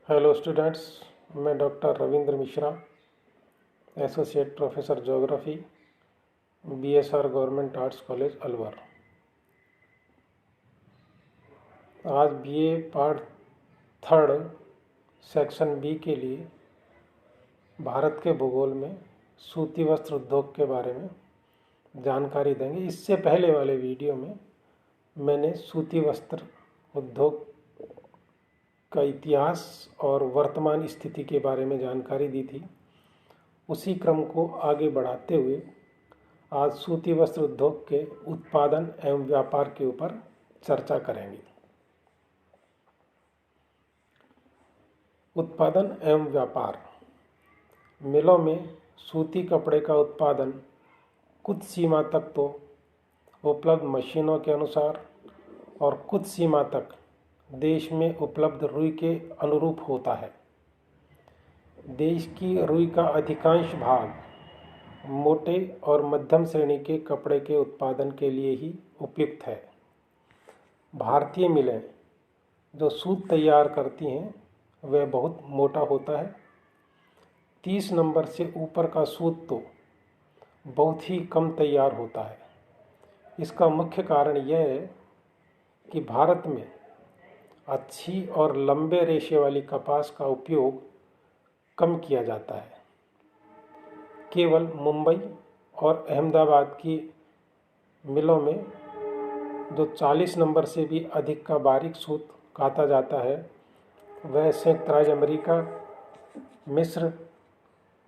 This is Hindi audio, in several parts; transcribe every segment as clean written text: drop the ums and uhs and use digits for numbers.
हेलो स्टूडेंट्स, मैं doctor Ravindra Mishra, associate professor geography, BSR government arts college Alwar. आज BA part third section B के लिए भारत के भूगोल में सूती वस्त्र उद्योग के बारे में जानकारी देंगे। इससे पहले वाले वीडियो में मैंने सूती वस्त्र उद्योग का इतिहास और वर्तमान स्थिति के बारे में जानकारी दी थी। उसी क्रम को आगे बढ़ाते हुए आज सूती वस्त्र उद्योग के उत्पादन एवं व्यापार के ऊपर चर्चा करेंगे। उत्पादन एवं व्यापार। मिलों में सूती कपड़े का उत्पादन कुछ सीमा तक तो उपलब्ध मशीनों के अनुसार और कुछ सीमा तक देश में उपलब्ध रुई के अनुरूप होता है। देश की रुई का अधिकांश भाग मोटे और मध्यम श्रेणी के कपड़े के उत्पादन के लिए ही उपयुक्त है। भारतीय मिलें जो सूत तैयार करती हैं वह बहुत मोटा होता है। 30 नंबर से ऊपर का सूत तो बहुत ही कम तैयार होता है। इसका मुख्य कारण यह है कि भारत में अच्छी और लंबे रेशे वाली कपास का उपयोग कम किया जाता है। केवल मुंबई और अहमदाबाद की मिलों में जो 40 नंबर से भी अधिक का बारीक सूत काता जाता है वह संयुक्त राज्य अमेरिका, मिस्र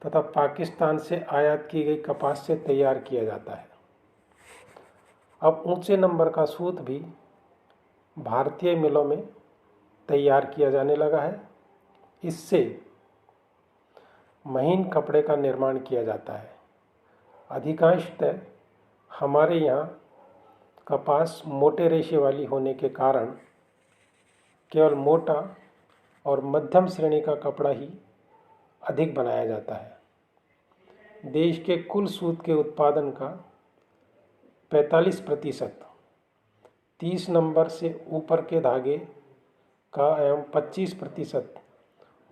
तथा पाकिस्तान से आयात की गई कपास से तैयार किया जाता है। अब ऊंचे नंबर का सूत भी भारतीय मिलों में तैयार किया जाने लगा है। इससे महीन कपड़े का निर्माण किया जाता है। अधिकांशतः हमारे यहाँ कपास मोटे रेशे वाली होने के कारण केवल मोटा और मध्यम श्रेणी का कपड़ा ही अधिक बनाया जाता है। देश के कुल सूत के उत्पादन का 45% 30 नंबर से ऊपर के धागे का एवं 25%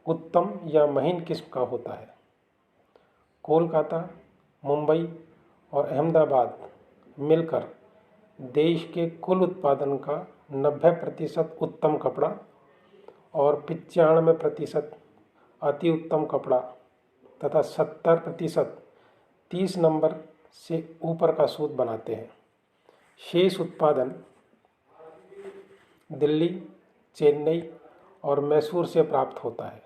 उत्तम या महीन किस्म का होता है। कोलकाता, मुंबई और अहमदाबाद मिलकर देश के कुल उत्पादन का 90% उत्तम कपड़ा और 95% अति उत्तम कपड़ा तथा 70% 30 नंबर से ऊपर का सूत बनाते हैं। शेष उत्पादन दिल्ली, चेन्नई और मैसूर से प्राप्त होता है।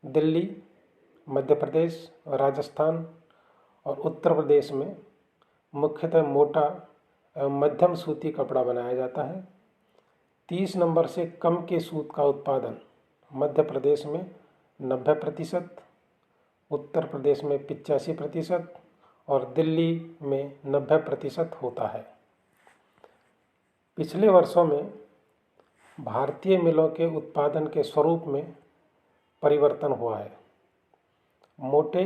दिल्ली, मध्य प्रदेश, राजस्थान और उत्तर प्रदेश में मुख्यतः मोटा एवं मध्यम सूती कपड़ा बनाया जाता है। 30 नंबर से कम के सूत का उत्पादन मध्य प्रदेश में 90%, उत्तर प्रदेश में 85% और दिल्ली में 90% होता है। पिछले वर्षों में भारतीय मिलों के उत्पादन के स्वरूप में परिवर्तन हुआ है। मोटे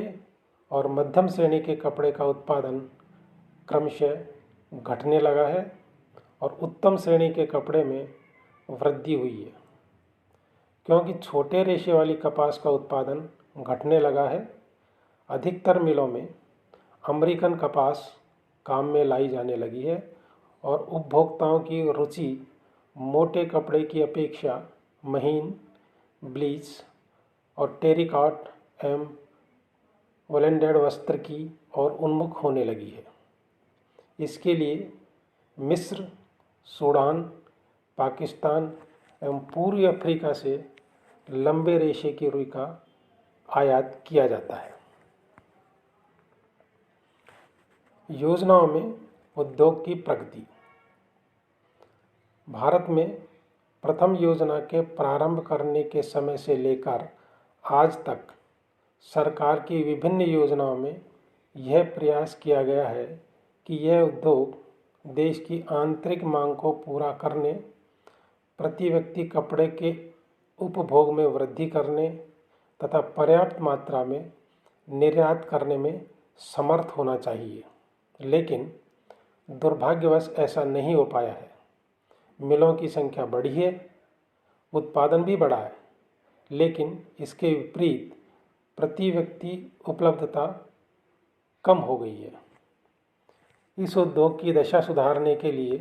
और मध्यम श्रेणी के कपड़े का उत्पादन क्रमशः घटने लगा है और उत्तम श्रेणी के कपड़े में वृद्धि हुई है। क्योंकि छोटे रेशे वाली कपास का उत्पादन घटने लगा है, अधिकतर मिलों में अमेरिकन कपास काम में लाई जाने लगी है और उपभोक्ताओं की रुचि मोटे कपड़े की अपेक्षा महीन, ब्लीच और टेरिकॉट एवं वेल्डेड वस्त्र की ओर उन्मुख होने लगी है। इसके लिए मिस्र, सूडान, पाकिस्तान एवं पूर्वी अफ्रीका से लंबे रेशे की रुई का आयात किया जाता है। योजनाओं में उद्योग की प्रगति। भारत में प्रथम योजना के प्रारंभ करने के समय से लेकर आज तक सरकार की विभिन्न योजनाओं में यह प्रयास किया गया है कि यह उद्योग देश की आंतरिक मांग को पूरा करने, प्रति व्यक्ति कपड़े के उपभोग में वृद्धि करने तथा पर्याप्त मात्रा में निर्यात करने में समर्थ होना चाहिए। लेकिन दुर्भाग्यवश ऐसा नहीं हो पाया है। मिलों की संख्या बढ़ी है, उत्पादन भी बढ़ा है, लेकिन इसके विपरीत प्रति व्यक्ति उपलब्धता कम हो गई है। इस उद्योग की दशा सुधारने के लिए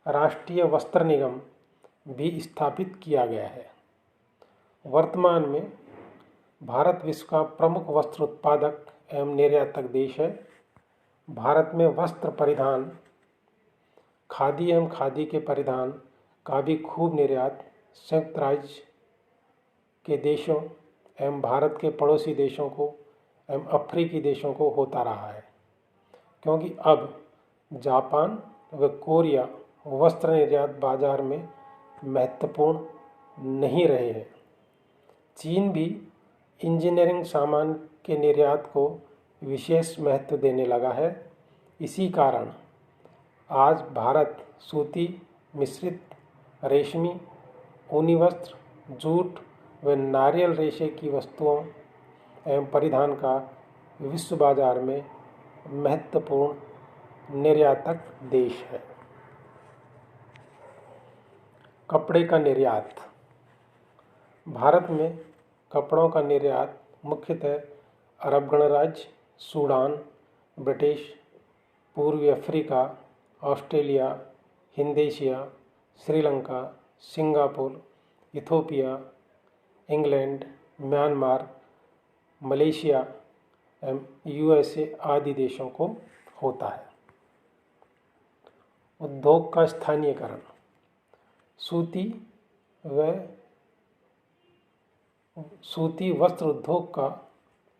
राष्ट्रीय वस्त्र निगम भी स्थापित किया गया है। वर्तमान में भारत विश्व का प्रमुख वस्त्र उत्पादक एवं निर्यातक देश है। भारत में वस्त्र परिधान, खादी एवं खादी के परिधान का भी खूब निर्यात संयुक्त राज्य के देशों एवं भारत के पड़ोसी देशों को एवं अफ्रीकी देशों को होता रहा है, क्योंकि अब जापान व कोरिया वस्त्र निर्यात बाजार में महत्वपूर्ण नहीं रहे हैं। चीन भी इंजीनियरिंग सामान के निर्यात को विशेष महत्व देने लगा है। इसी कारण आज भारत सूती, मिश्रित, रेशमी, ऊनी वस्त्र, जूट व नारियल रेशे की वस्तुओं एवं परिधान का विश्व बाजार में महत्वपूर्ण निर्यातक देश है। कपड़े का निर्यात। भारत में कपड़ों का निर्यात मुख्यतः अरब गणराज्य, सूडान, ब्रिटिश, पूर्वी Africa, Australia, Hind Asia, Sri Lanka, Singapore, Ethiopia, England, Myanmar, Malaysia एवं यूएसए आदि देशों को होता है। उद्योग का स्थानीयकरण। सूती वस्त्र उद्योग का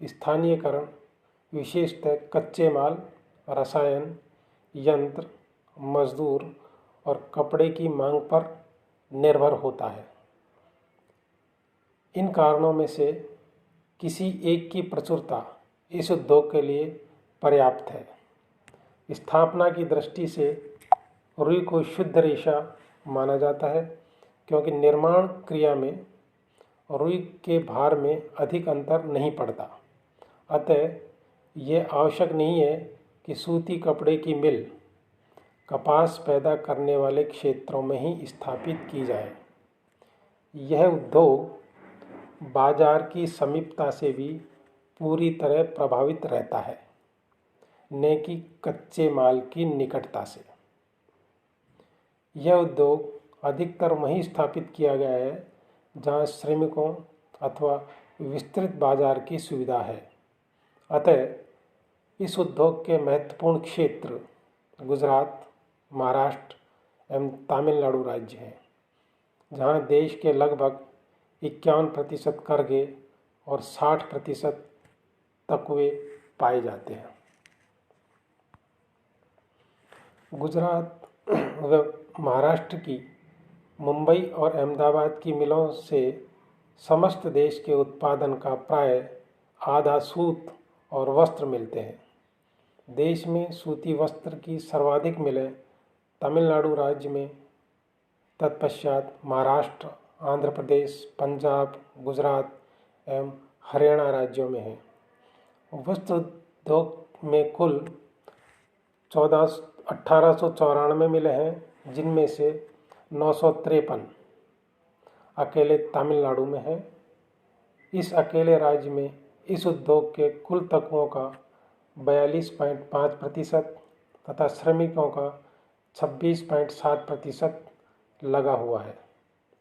स्थानीयकरण विशेषतः कच्चे माल, रसायन, यंत्र, मजदूर और कपड़े की मांग पर निर्भर होता है। इन कारणों में से किसी एक की प्रचुरता इस उद्योग के लिए पर्याप्त है। स्थापना की दृष्टि से रुई को शुद्ध रेशा माना जाता है, क्योंकि निर्माण क्रिया में रुई के भार में अधिक अंतर नहीं पड़ता। अतः यह आवश्यक नहीं है कि सूती कपड़े की मिल कपास पैदा करने वाले क्षेत्रों में ही स्थापित की जाए। यह उद्योग बाजार की समीपता से भी पूरी तरह प्रभावित रहता है, न कि कच्चे माल की निकटता से। यह उद्योग अधिकतर वहीं स्थापित किया गया है जहां श्रमिकों अथवा विस्तृत बाजार की सुविधा है। अतः इस उद्योग के महत्वपूर्ण क्षेत्र गुजरात, महाराष्ट्र एवं तमिलनाडु राज्य हैं, जहां देश के लगभग 51% करघे और 60% तकवे पाए जाते हैं। गुजरात व महाराष्ट्र की मुंबई और अहमदाबाद की मिलों से समस्त देश के उत्पादन का प्राय आधा सूत और वस्त्र मिलते हैं। देश में सूती वस्त्र की सर्वाधिक मिलें तमिलनाडु राज्य में, तत्पश्चात महाराष्ट्र, आंध्र प्रदेश, पंजाब, गुजरात एवं हरियाणा राज्यों में हैं। वस्त्र उद्योग में कुल 1894 मिले हैं, जिनमें से 953 अकेले तमिलनाडु में है। इस अकेले राज्य में इस उद्योग के कुल तत्वों का 42.5% तथा श्रमिकों का 26.7% लगा हुआ है।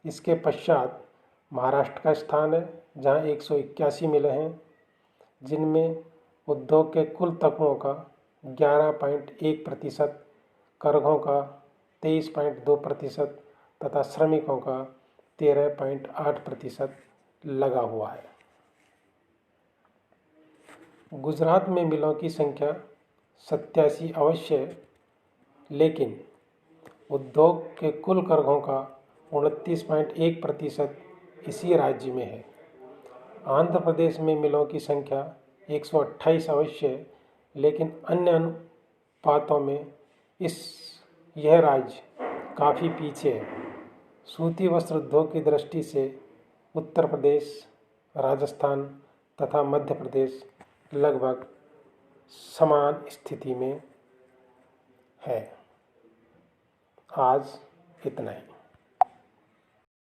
इसके पश्चात महाराष्ट्र का स्थान है, जहां 181 मिलें हैं, जिनमें उद्योग के कुल तत्वों का 11.1%, करघों का 23.2% तथा श्रमिकों का 13.8% लगा हुआ है। गुजरात में मिलों की संख्या 87 अवश्य है, लेकिन उद्योग के कुल करघों का 29.1% इसी राज्य में है। आंध्र प्रदेश में मिलों की संख्या 128 अवश्य है, लेकिन अन्य अनुपातों में यह राज्य काफ़ी पीछे है। सूती वस्त्र उद्योग की दृष्टि से उत्तर प्रदेश, राजस्थान तथा मध्य प्रदेश लगभग समान स्थिति में है। आज इतना ही।